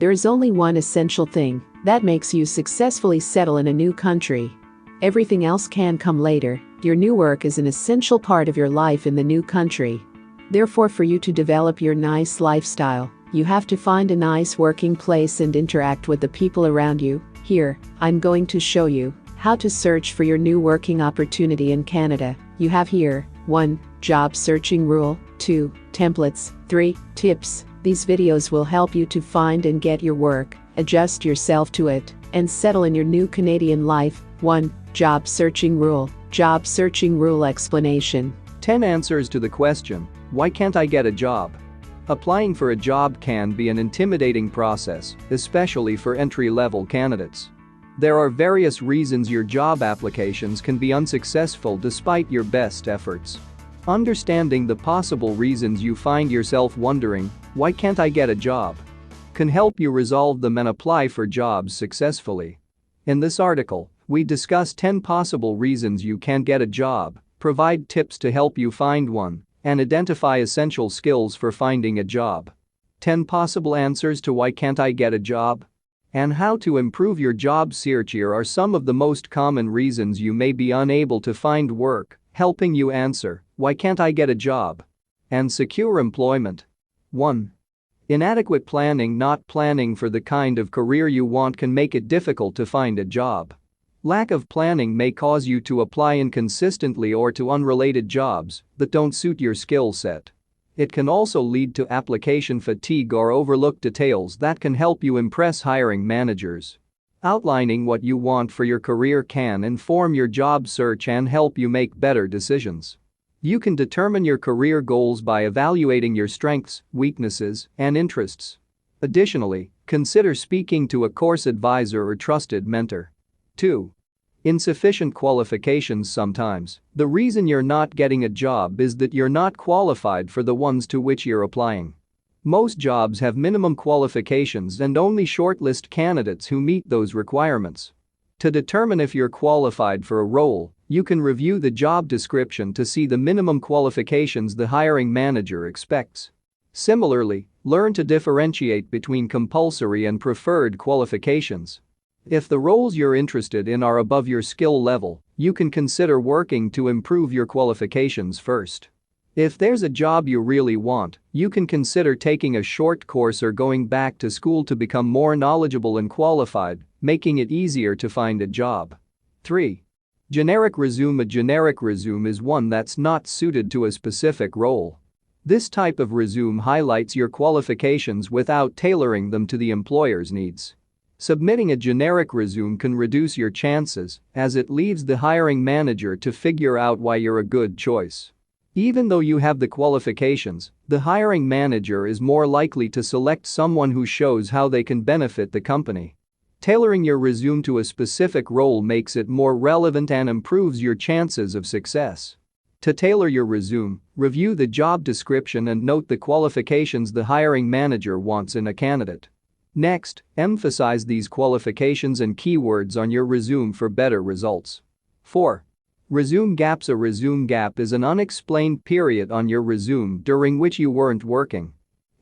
There is only one essential thing that makes you successfully settle in a new country. Everything else can come later. Your new work is an essential part of your life in the new country. Therefore, for you to develop your nice lifestyle, you have to find a nice working place and interact with the people around you. Here, I'm going to show you how to search for your new working opportunity in Canada. You have here 1. Job searching rule, 2. Templates, 3. Tips. These videos will help you to find and get your work, adjust yourself to it, and settle in your new Canadian life. 1. Job searching rule. Job searching rule explanation. 10 answers to the question, why can't I get a job? Applying for a job can be an intimidating process, especially for entry-level candidates. There are various reasons your job applications can be unsuccessful despite your best efforts. Understanding the possible reasons you find yourself wondering, why can't I get a job? Can help you resolve them and apply for jobs successfully. In this article, we discuss 10 possible reasons you can't get a job, provide tips to help you find one, and identify essential skills for finding a job. 10 possible answers to why can't I get a job? And how to improve your job search. Here are some of the most common reasons you may be unable to find work, helping you answer, why can't I get a job? And secure employment. 1. Inadequate planning. Not planning for the kind of career you want can make it difficult to find a job. Lack of planning may cause you to apply inconsistently or to unrelated jobs that don't suit your skill set. It can also lead to application fatigue or overlook details that can help you impress hiring managers. Outlining what you want for your career can inform your job search and help you make better decisions. You can determine your career goals by evaluating your strengths, weaknesses, and interests. Additionally, consider speaking to a course advisor or trusted mentor. 2. Insufficient qualifications. Sometimes, the reason you're not getting a job is that you're not qualified for the ones to which you're applying. Most jobs have minimum qualifications and only shortlist candidates who meet those requirements. To determine if you're qualified for a role, you can review the job description to see the minimum qualifications the hiring manager expects. Similarly, learn to differentiate between compulsory and preferred qualifications. If the roles you're interested in are above your skill level, you can consider working to improve your qualifications first. If there's a job you really want, you can consider taking a short course or going back to school to become more knowledgeable and qualified, making it easier to find a job. 3. Generic resume. A generic resume is one that's not suited to a specific role. This type of resume highlights your qualifications without tailoring them to the employer's needs. Submitting a generic resume can reduce your chances, as it leaves the hiring manager to figure out why you're a good choice. Even though you have the qualifications, the hiring manager is more likely to select someone who shows how they can benefit the company. Tailoring your resume to a specific role makes it more relevant and improves your chances of success. To tailor your resume, review the job description and note the qualifications the hiring manager wants in a candidate. Next, emphasize these qualifications and keywords on your resume for better results. 4. Resume gaps. A resume gap is an unexplained period on your resume during which you weren't working.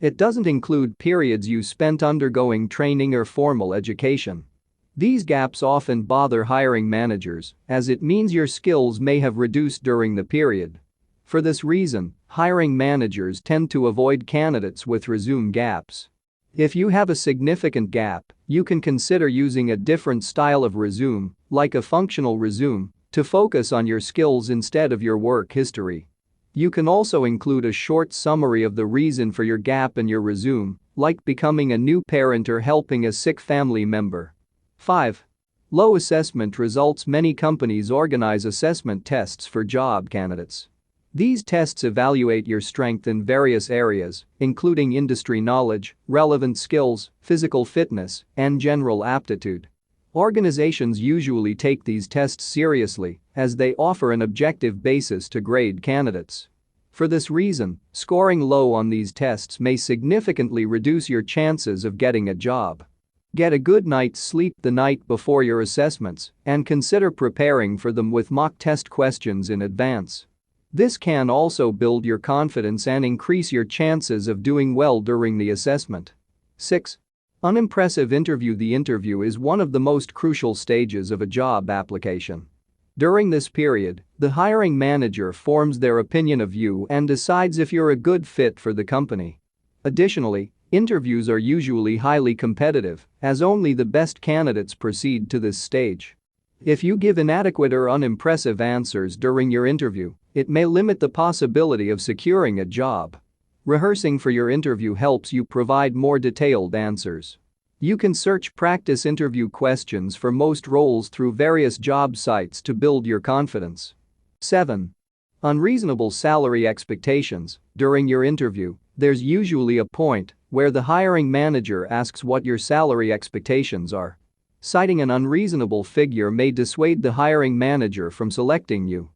It doesn't include periods you spent undergoing training or formal education. These gaps often bother hiring managers, as it means your skills may have reduced during the period. For this reason, hiring managers tend to avoid candidates with resume gaps. If you have a significant gap, you can consider using a different style of resume, like a functional resume, to focus on your skills instead of your work history. You can also include a short summary of the reason for your gap in your resume, like becoming a new parent or helping a sick family member. 5. Low assessment results. Many companies organize assessment tests for job candidates. These tests evaluate your strength in various areas, including industry knowledge, relevant skills, physical fitness, and general aptitude. Organizations usually take these tests seriously, as they offer an objective basis to grade candidates. For this reason, scoring low on these tests may significantly reduce your chances of getting a job. Get a good night's sleep the night before your assessments and consider preparing for them with mock test questions in advance. This can also build your confidence and increase your chances of doing well during the assessment. 6. Unimpressive interview. The interview is one of the most crucial stages of a job application. During this period, the hiring manager forms their opinion of you and decides if you're a good fit for the company. Additionally, interviews are usually highly competitive, as only the best candidates proceed to this stage. If you give inadequate or unimpressive answers during your interview, it may limit the possibility of securing a job. Rehearsing for your interview helps you provide more detailed answers. You can search practice interview questions for most roles through various job sites to build your confidence. 7. Unreasonable salary expectations. During your interview, there's usually a point where the hiring manager asks what your salary expectations are. Citing an unreasonable figure may dissuade the hiring manager from selecting you.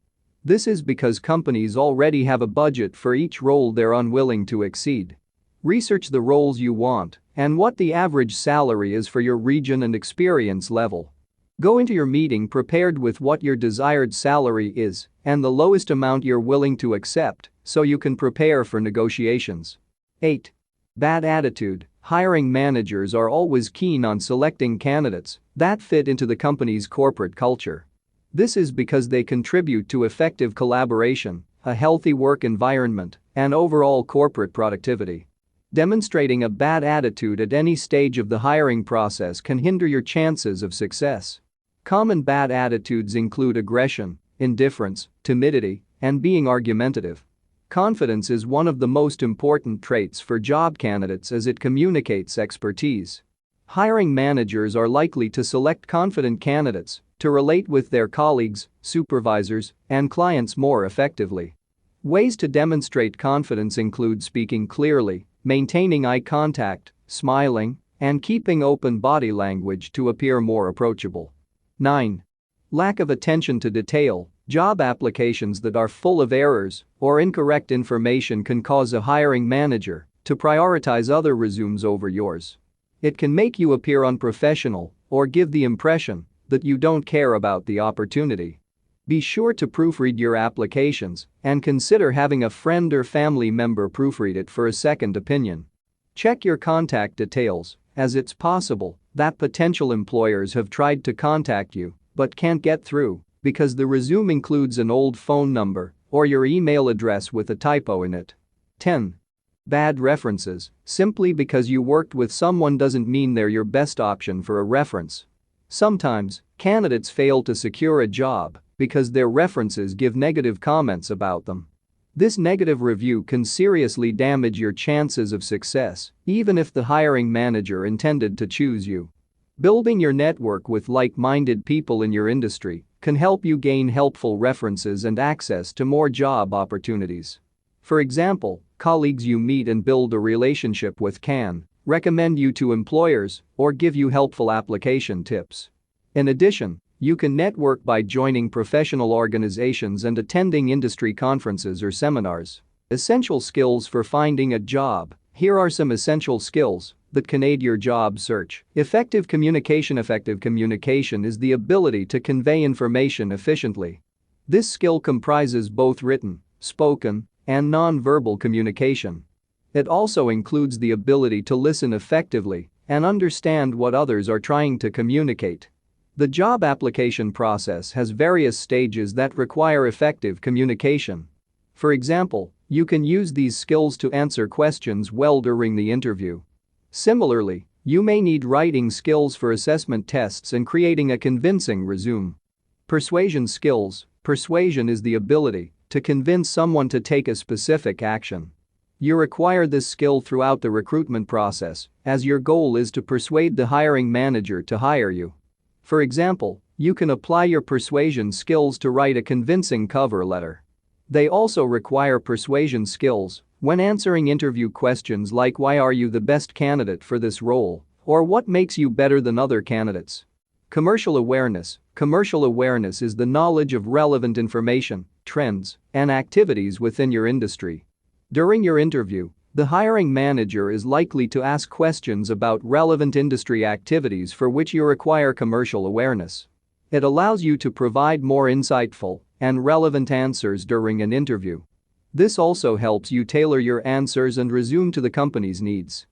This is because companies already have a budget for each role they're unwilling to exceed. Research the roles you want and what the average salary is for your region and experience level. Go into your meeting prepared with what your desired salary is and the lowest amount you're willing to accept so you can prepare for negotiations. 8. Bad attitude. Hiring managers are always keen on selecting candidates that fit into the company's corporate culture. This is because they contribute to effective collaboration, a healthy work environment, and overall corporate productivity. Demonstrating a bad attitude at any stage of the hiring process can hinder your chances of success. Common bad attitudes include aggression, indifference, timidity, and being argumentative. Confidence is one of the most important traits for job candidates as it communicates expertise. Hiring managers are likely to select confident candidates to relate with their colleagues, supervisors, and clients more effectively. Ways to demonstrate confidence include speaking clearly, maintaining eye contact, smiling, and keeping open body language to appear more approachable. 9. Lack of attention to detail. Job applications that are full of errors or incorrect information can cause a hiring manager to prioritize other resumes over yours. It can make you appear unprofessional or give the impression that you don't care about the opportunity. Be sure to proofread your applications and consider having a friend or family member proofread it for a second opinion. Check your contact details, as it's possible that potential employers have tried to contact you but can't get through because the resume includes an old phone number or your email address with a typo in it. 10. Bad references. Simply because you worked with someone doesn't mean they're your best option for a reference. Sometimes, candidates fail to secure a job because their references give negative comments about them. This negative review can seriously damage your chances of success, even if the hiring manager intended to choose you. Building your network with like-minded people in your industry can help you gain helpful references and access to more job opportunities. For example, colleagues you meet and build a relationship with can recommend you to employers or give you helpful application tips. In addition, you can network by joining professional organizations and attending industry conferences or seminars. Essential skills for finding a job. Here are some essential skills that can aid your job search. Effective communication. Effective communication is the ability to convey information efficiently. This skill comprises both written, spoken, and non-verbal communication. It also includes the ability to listen effectively and understand what others are trying to communicate. The job application process has various stages that require effective communication. For example, you can use these skills to answer questions well during the interview. Similarly, you may need writing skills for assessment tests and creating a convincing resume. Persuasion skills. Persuasion is the ability to convince someone to take a specific action. You require this skill throughout the recruitment process, as your goal is to persuade the hiring manager to hire you. For example, you can apply your persuasion skills to write a convincing cover letter. They also require persuasion skills when answering interview questions like why are you the best candidate for this role or what makes you better than other candidates. Commercial awareness. Commercial awareness is the knowledge of relevant information, trends, and activities within your industry. During your interview, the hiring manager is likely to ask questions about relevant industry activities for which you require commercial awareness. It allows you to provide more insightful and relevant answers during an interview. This also helps you tailor your answers and resume to the company's needs.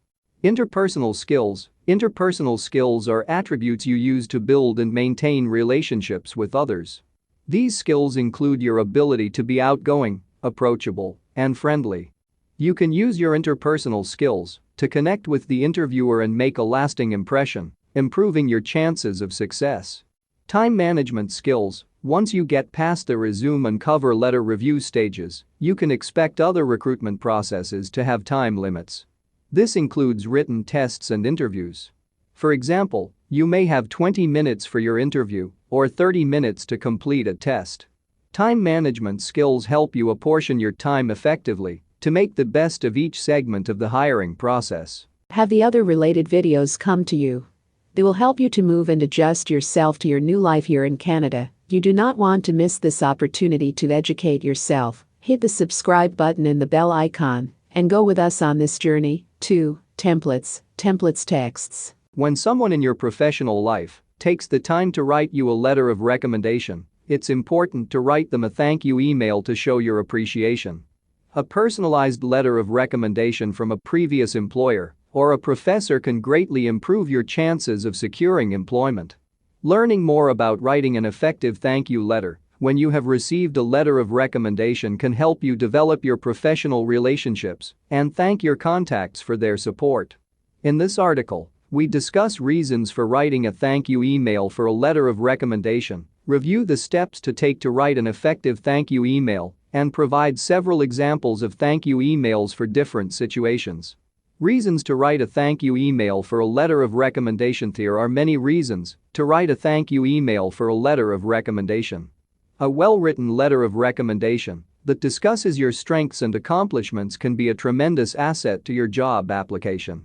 Interpersonal skills. Interpersonal skills are attributes you use to build and maintain relationships with others. These skills include your ability to be outgoing, approachable, and friendly. You can use your interpersonal skills to connect with the interviewer and make a lasting impression, improving your chances of success. Time management skills. Once you get past the resume and cover letter review stages, you can expect other recruitment processes to have time limits. This includes written tests and interviews. For example, you may have 20 minutes for your interview or 30 minutes to complete a test. Time management skills help you apportion your time effectively to make the best of each segment of the hiring process. Have the other related videos come to you? They will help you to move and adjust yourself to your new life here in Canada. You do not want to miss this opportunity to educate yourself. Hit the subscribe button and the bell icon and go with us on this journey. 2. Templates texts. When someone in your professional life takes the time to write you a letter of recommendation, it's important to write them a thank you email to show your appreciation. A personalized letter of recommendation from a previous employer or a professor can greatly improve your chances of securing employment. Learning more about writing an effective thank you letter when you have received a letter of recommendation can help you develop your professional relationships and thank your contacts for their support. In this article, we discuss reasons for writing a thank you email for a letter of recommendation, review the steps to take to write an effective thank you email, and provide several examples of thank you emails for different situations. Reasons to write a thank you email for a letter of recommendation. There are many reasons to write a thank you email for a letter of recommendation. A well-written letter of recommendation that discusses your strengths and accomplishments can be a tremendous asset to your job application.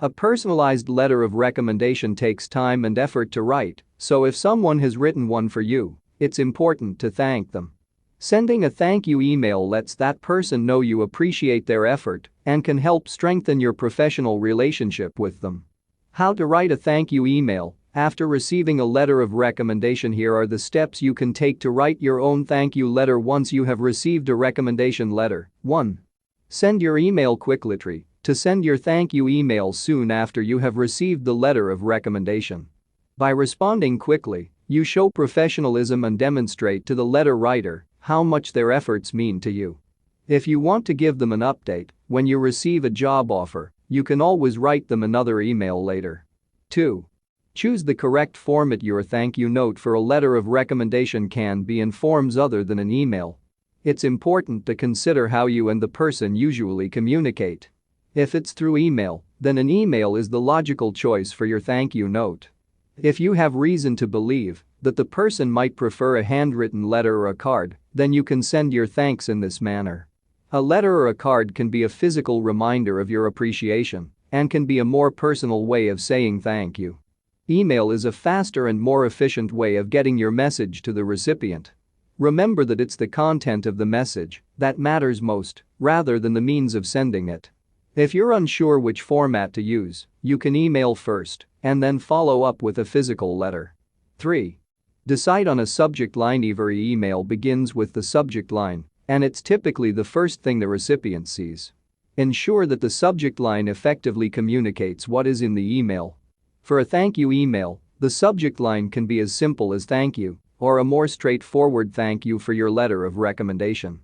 A personalized letter of recommendation takes time and effort to write, so if someone has written one for you, it's important to thank them. Sending a thank you email lets that person know you appreciate their effort and can help strengthen your professional relationship with them. How to write a thank you email. After receiving a letter of recommendation, here are the steps you can take to write your own thank you letter once you have received a recommendation letter. 1. Send your email quickly. To send your thank you email soon after you have received the letter of recommendation. By responding quickly, you show professionalism and demonstrate to the letter writer how much their efforts mean to you. If you want to give them an update when you receive a job offer, you can always write them another email later. 2. Choose the correct format. Your thank you note for a letter of recommendation can be in forms other than an email. It's important to consider how you and the person usually communicate. If it's through email, then an email is the logical choice for your thank you note. If you have reason to believe that the person might prefer a handwritten letter or a card, then you can send your thanks in this manner. A letter or a card can be a physical reminder of your appreciation and can be a more personal way of saying thank you. Email is a faster and more efficient way of getting your message to the recipient. Remember that it's the content of the message that matters most, rather than the means of sending it. If you're unsure which format to use, you can email first and then follow up with a physical letter. 3. Decide on a subject line. Every email begins with the subject line, and it's typically the first thing the recipient sees. Ensure that the subject line effectively communicates what is in the email. For a thank you email, the subject line can be as simple as thank you or a more straightforward thank you for your letter of recommendation.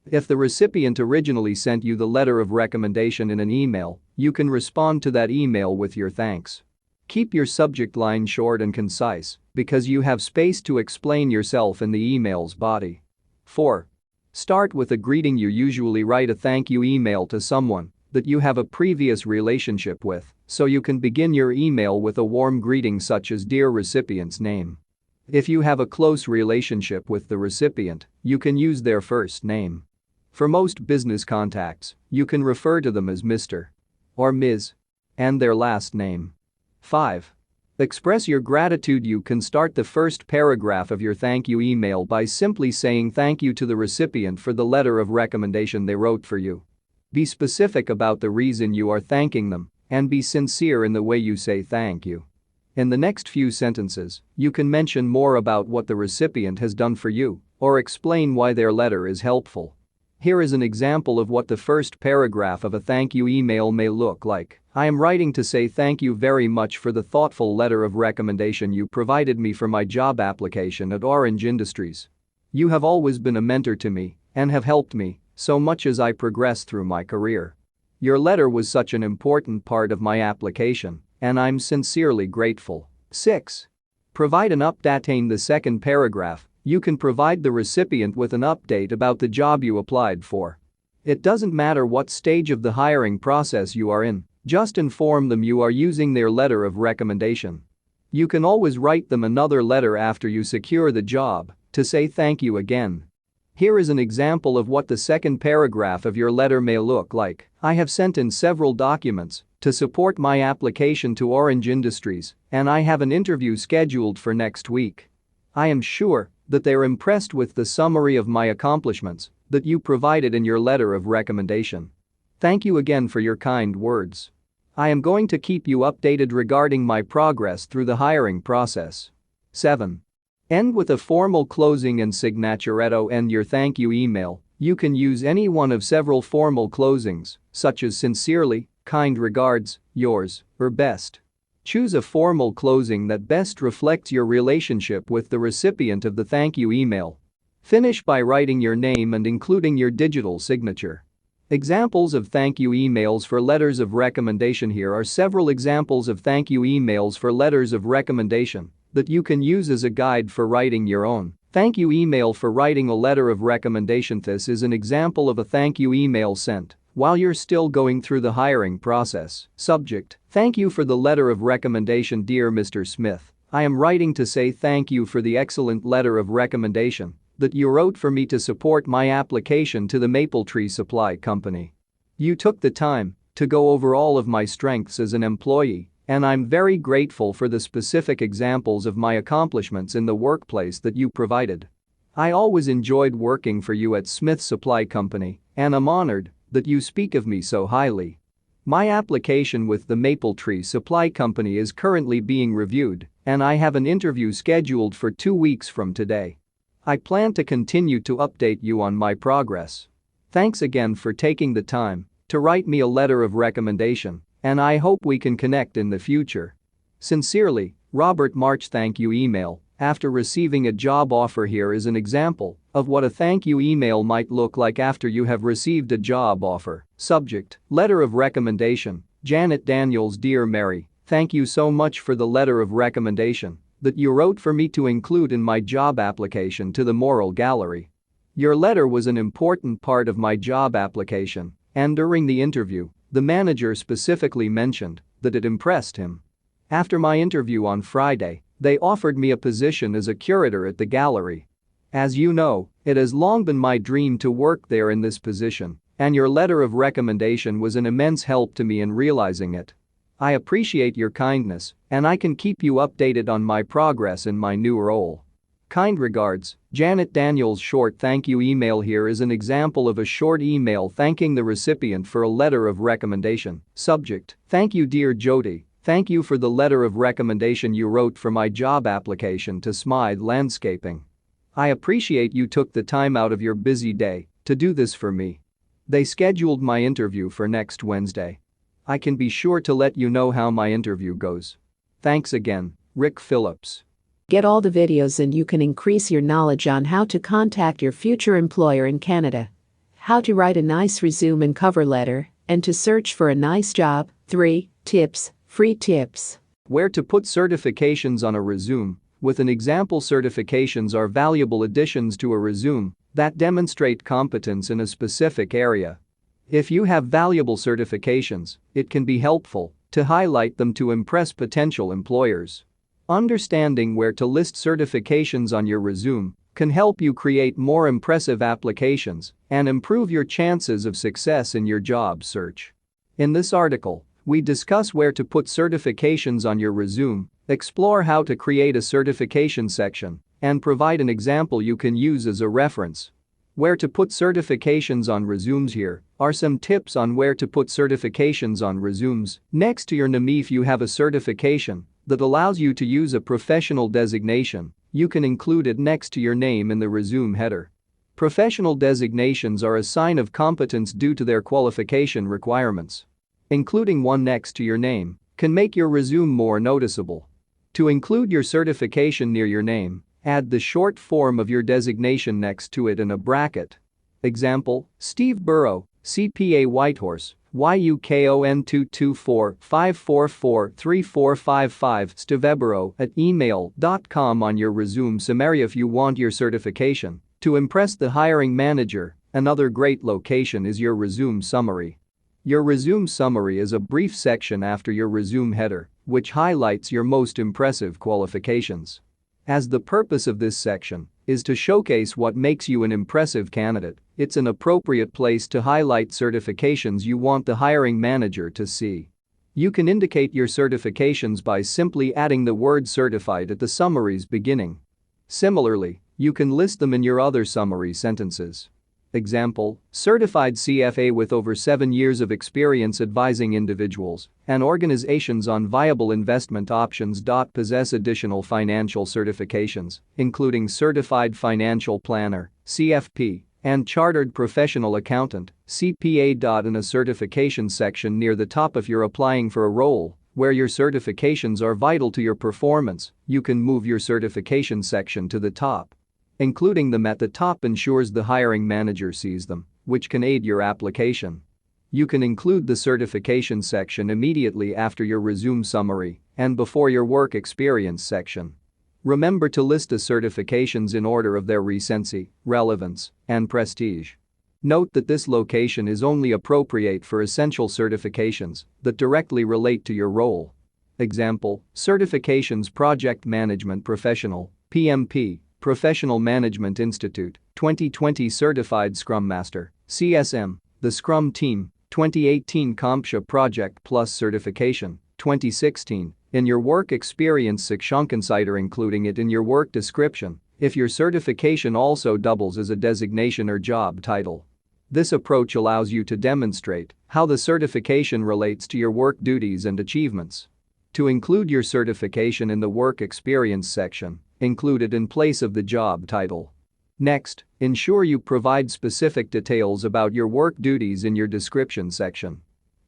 If the recipient originally sent you the letter of recommendation in an email, you can respond to that email with your thanks. Keep your subject line short and concise because you have space to explain yourself in the email's body. 4. Start with a greeting. You usually write a thank you email to someone that you have a previous relationship with, so you can begin your email with a warm greeting such as "Dear recipient's name." If you have a close relationship with the recipient, you can use their first name. For most business contacts, you can refer to them as Mr. or Ms. and their last name. 5. Express your gratitude. You can start the first paragraph of your thank you email by simply saying thank you to the recipient for the letter of recommendation they wrote for you. Be specific about the reason you are thanking them and be sincere in the way you say thank you. In the next few sentences, you can mention more about what the recipient has done for you or explain why their letter is helpful. Here is an example of what the first paragraph of a thank you email may look like. I am writing to say thank you very much for the thoughtful letter of recommendation you provided me for my job application at Orange Industries. You have always been a mentor to me and have helped me so much as I progress through my career. Your letter was such an important part of my application, and I'm sincerely grateful. 6. Provide an update. In the second paragraph, you can provide the recipient with an update about the job you applied for. It doesn't matter what stage of the hiring process you are in, just inform them you are using their letter of recommendation. You can always write them another letter after you secure the job to say thank you again. Here is an example of what the second paragraph of your letter may look like. I have sent in several documents to support my application to Orange Industries, and I have an interview scheduled for next week. I am sure that they're impressed with the summary of my accomplishments that you provided in your letter of recommendation. Thank you again for your kind words. I am going to keep you updated regarding my progress through the hiring process. 7. End with a formal closing and signature. At end your thank you email, you can use any one of several formal closings, such as sincerely, kind regards, yours, or best. Choose a formal closing that best reflects your relationship with the recipient of the thank you email. Finish by writing your name and including your digital signature. Examples of thank you emails for letters of recommendation. Here are several examples of thank you emails for letters of recommendation that you can use as a guide for writing your own thank you email for writing a letter of recommendation. This is an example of a thank you email sent while you're still going through the hiring process. Subject: Thank you for the letter of recommendation. Dear Mr. Smith, I am writing to say thank you for the excellent letter of recommendation that you wrote for me to support my application to the Mapletree Supply Company. You took the time to go over all of my strengths as an employee, and I'm very grateful for the specific examples of my accomplishments in the workplace that you provided. I always enjoyed working for you at Smith Supply Company, and I'm honored that you speak of me so highly. My application with the Mapletree Supply Company is currently being reviewed, and I have an interview scheduled for 2 weeks from today. I plan to continue to update you on my progress. Thanks again for taking the time to write me a letter of recommendation, and I hope we can connect in the future. Sincerely, Robert March. Thank you email after receiving a job offer. Here is an example of what a thank you email might look like after you have received a job offer. Subject: Letter of recommendation. Janet Daniels. Dear Mary, thank you so much for the letter of recommendation that you wrote for me to include in my job application to the Moral Gallery. Your letter was an important part of my job application, and during the interview, the manager specifically mentioned that it impressed him. After my interview on Friday, they offered me a position as a curator at the gallery. As you know, it has long been my dream to work there in this position, and your letter of recommendation was an immense help to me in realizing it. I appreciate your kindness, and I can keep you updated on my progress in my new role. Kind regards, Janet Daniels. Short thank you email. Here is an example of a short email thanking the recipient for a letter of recommendation. Subject: Thank you dear Jody, thank you for the letter of recommendation you wrote for my job application to Smythe Landscaping. I appreciate you took the time out of your busy day to do this for me. They scheduled my interview for next Wednesday. I can be sure to let you know how my interview goes. Thanks again, Rick Phillips. Get all the videos and you can increase your knowledge on how to contact your future employer in Canada, how to write a nice resume and cover letter, and to search for a nice job. 3 tips, free tips. Where to put certifications on a resume. With an example, certifications are valuable additions to a resume that demonstrate competence in a specific area. If you have valuable certifications, it can be helpful to highlight them to impress potential employers. Understanding where to list certifications on your resume can help you create more impressive applications and improve your chances of success in your job search. In this article, we discuss where to put certifications on your resume, explore how to create a certification section, and provide an example you can use as a reference. Where to put certifications on resumes. Here are some tips on where to put certifications on resumes. Next to your name, if you have a certification that allows you to use a professional designation, you can include it next to your name in the resume header. Professional designations are a sign of competence due to their qualification requirements. Including one next to your name can make your resume more noticeable. To include your certification near your name, add the short form of your designation next to it in a bracket. Example, Steve Burrow, CPA Whitehorse, YUKON 224-544-3455 steveborough@email.com on your resume summary if you want your certification to impress the hiring manager. Another great location is your resume summary. Your resume summary is a brief section after your resume header, which highlights your most impressive qualifications. As the purpose of this section is to showcase what makes you an impressive candidate, it's an appropriate place to highlight certifications you want the hiring manager to see. You can indicate your certifications by simply adding the word certified at the summary's beginning. Similarly, you can list them in your other summary sentences. Example, certified CFA with over 7 years of experience advising individuals and organizations on viable investment options. Possess additional financial certifications, including Certified Financial Planner, CFP, and Chartered Professional Accountant, CPA. In a certification section near the top if you're applying for a role where your certifications are vital to your performance, you can move your certification section to the top. Including them at the top ensures the hiring manager sees them, which can aid your application. You can include the certification section immediately after your resume summary and before your work experience section. Remember to list the certifications in order of their recency, relevance, and prestige. Note that this location is only appropriate for essential certifications that directly relate to your role. Example, certifications Project Management Professional, PMP. Professional Management Institute, 2020 Certified Scrum Master, CSM, the Scrum Team, 2018 CompTIA Project Plus Certification, 2016, in your work experience section consider including it in your work description if your certification also doubles as a designation or job title. This approach allows you to demonstrate how the certification relates to your work duties and achievements. To include your certification in the work experience section, include it in place of the job title. Next, ensure you provide specific details about your work duties in your description section.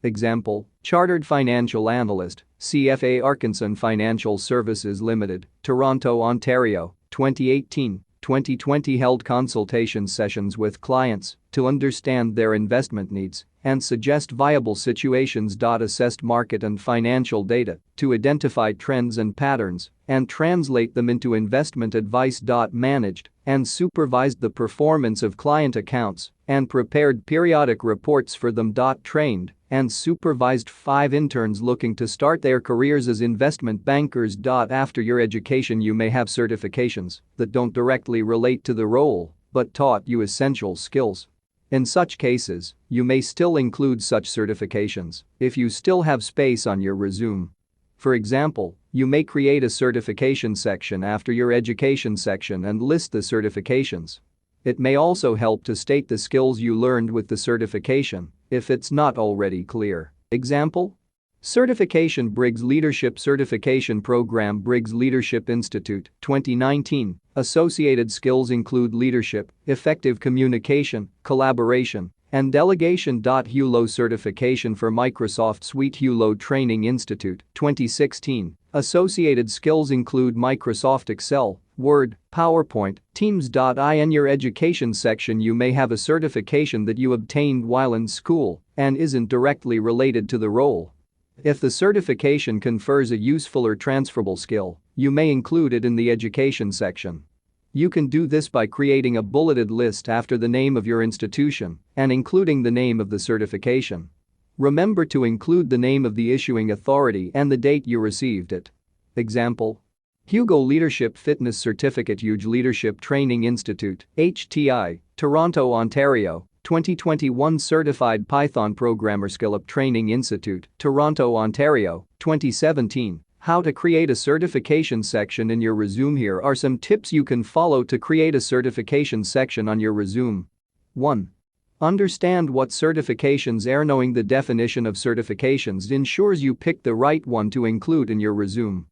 Example, Chartered Financial Analyst, CFA Arkansan Financial Services Limited, Toronto, Ontario, 2018-2020 held consultation sessions with clients to understand their investment needs and suggest viable situations. Assessed market and financial data to identify trends and patterns and translate them into investment advice. Managed and supervised the performance of client accounts and prepared periodic reports for them. Trained and supervised 5 interns looking to start their careers as investment bankers. After your education you may have certifications that don't directly relate to the role but taught you essential skills. In such cases, you may still include such certifications if you still have space on your resume. For example, you may create a certification section after your education section and list the certifications. It may also help to state the skills you learned with the certification if it's not already clear. Example, Certification Briggs Leadership Certification Program Briggs Leadership Institute, 2019. Associated skills include leadership, effective communication, collaboration, and delegation. HULO certification for Microsoft Suite HULO Training Institute, 2016. Associated skills include Microsoft Excel, Word, PowerPoint, Teams. In your education section you may have a certification that you obtained while in school and isn't directly related to the role. If the certification confers a useful or transferable skill, you may include it in the education section. You can do this by creating a bulleted list after the name of your institution and including the name of the certification. Remember to include the name of the issuing authority and the date you received it. Example, Hugo Leadership Fitness Certificate Huge Leadership Training Institute, HTI, Toronto, Ontario, 2021 Certified Python Programmer SkillUp Training Institute, Toronto, Ontario, 2017. How to create a certification section in your resume. Here are some tips you can follow to create a certification section on your resume. 1. Understand what certifications are. Knowing the definition of certifications ensures you pick the right one to include in your resume.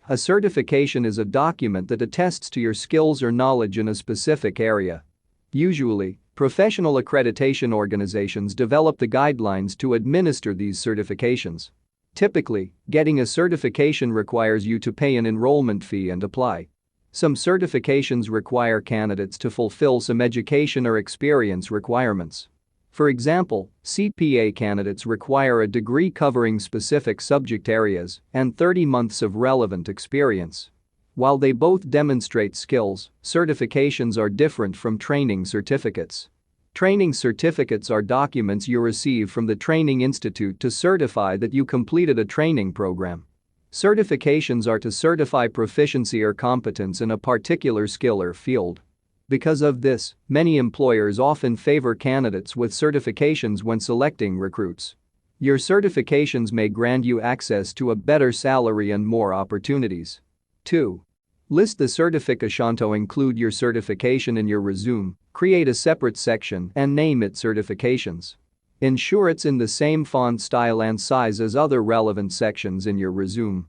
A certification is a document that attests to your skills or knowledge in a specific area. Usually, Professional accreditation organizations develop the guidelines to administer these certifications. Typically, getting a certification requires you to pay an enrollment fee and apply. Some certifications require candidates to fulfill some education or experience requirements. For example, CPA candidates require a degree covering specific subject areas and 30 months of relevant experience. While they both demonstrate skills, certifications are different from training certificates. Training certificates are documents you receive from the training institute to certify that you completed a training program. Certifications are to certify proficiency or competence in a particular skill or field. Because of this, many employers often favor candidates with certifications when selecting recruits. Your certifications may grant you access to a better salary and more opportunities. 2. List the certification to include your certification in your resume, create a separate section and name it certifications. Ensure it's in the same font style and size as other relevant sections in your resume.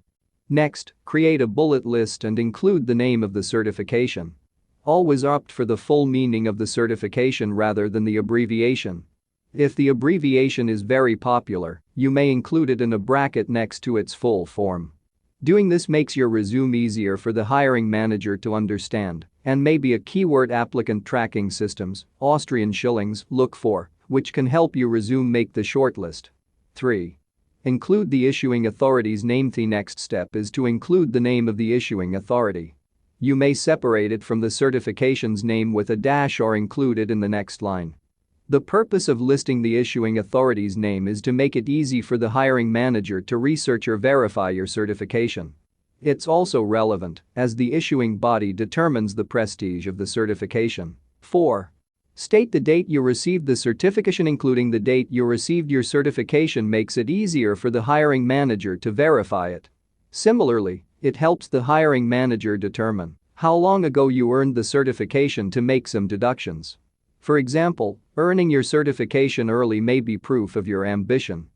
Next, create a bullet list and include the name of the certification. Always opt for the full meaning of the certification rather than the abbreviation. If the abbreviation is very popular, you may include it in a bracket next to its full form. Doing this makes your resume easier for the hiring manager to understand and may be a keyword applicant tracking systems, Austrian shillings, look for, which can help your resume make the shortlist. 3. Include the issuing authority's name. The next step is to include the name of the issuing authority. You may separate it from the certification's name with a dash or include it in the next line. The purpose of listing the issuing authority's name is to make it easy for the hiring manager to research or verify your certification. It's also relevant, as the issuing body determines the prestige of the certification. 4. State the date you received the certification. Including the date you received your certification makes it easier for the hiring manager to verify it. Similarly, it helps the hiring manager determine how long ago you earned the certification to make some deductions. For example, earning your certification early may be proof of your ambition.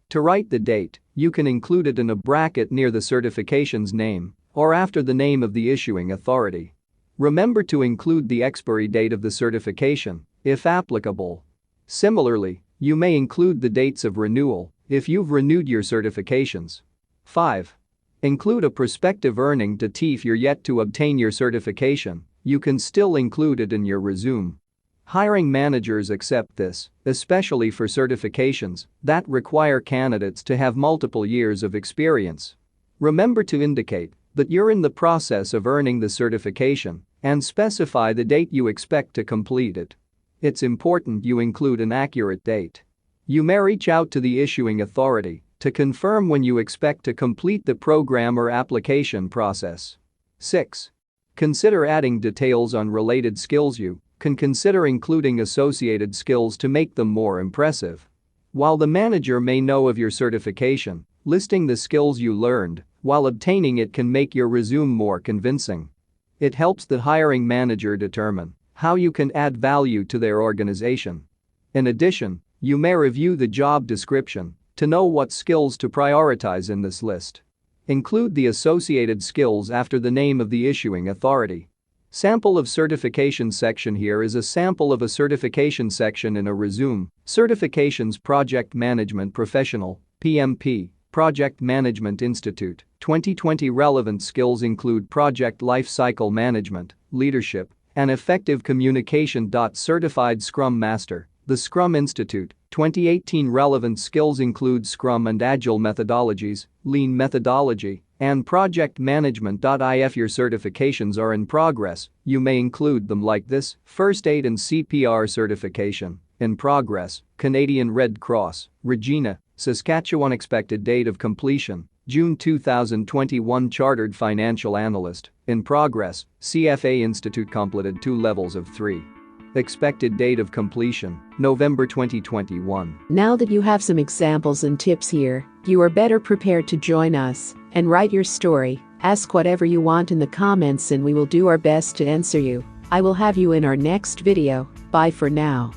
To write the date, you can include it in a bracket near the certification's name or after the name of the issuing authority. Remember to include the expiry date of the certification, if applicable. Similarly, you may include the dates of renewal if you've renewed your certifications. 5. Include a prospective earning to if you're yet to obtain your certification, you can still include it in your resume. Hiring managers accept this, especially for certifications that require candidates to have multiple years of experience. Remember to indicate that you're in the process of earning the certification and specify the date you expect to complete it. It's important you include an accurate date. You may reach out to the issuing authority to confirm when you expect to complete the program or application process. 6. Consider adding details on related skills. You can consider including associated skills to make them more impressive. While the manager may know of your certification, listing the skills you learned while obtaining it can make your resume more convincing. It helps the hiring manager determine how you can add value to their organization. In addition, you may review the job description to know what skills to prioritize in this list. Include the associated skills after the name of the issuing authority. Sample of certification section. Here is a sample of a certification section in a resume. Certifications: Project Management Professional, PMP, Project Management Institute. 2020 relevant skills include project life cycle management, leadership, and effective communication. Certified Scrum Master, the Scrum Institute. 2018 relevant skills include Scrum and Agile methodologies, Lean methodology, and project management. If your certifications are in progress, you may include them like this: First Aid and CPR certification, in progress, Canadian Red Cross, Regina, Saskatchewan. Expected date of completion, June 2021. Chartered Financial Analyst, in progress, CFA Institute. Completed 2 levels of 3. Expected date of completion, November 2021. Now that you have some examples and tips here, you are better prepared to join us and write your story. Ask whatever you want in the comments and we will do our best to answer you. I will have you in our next video. Bye for now.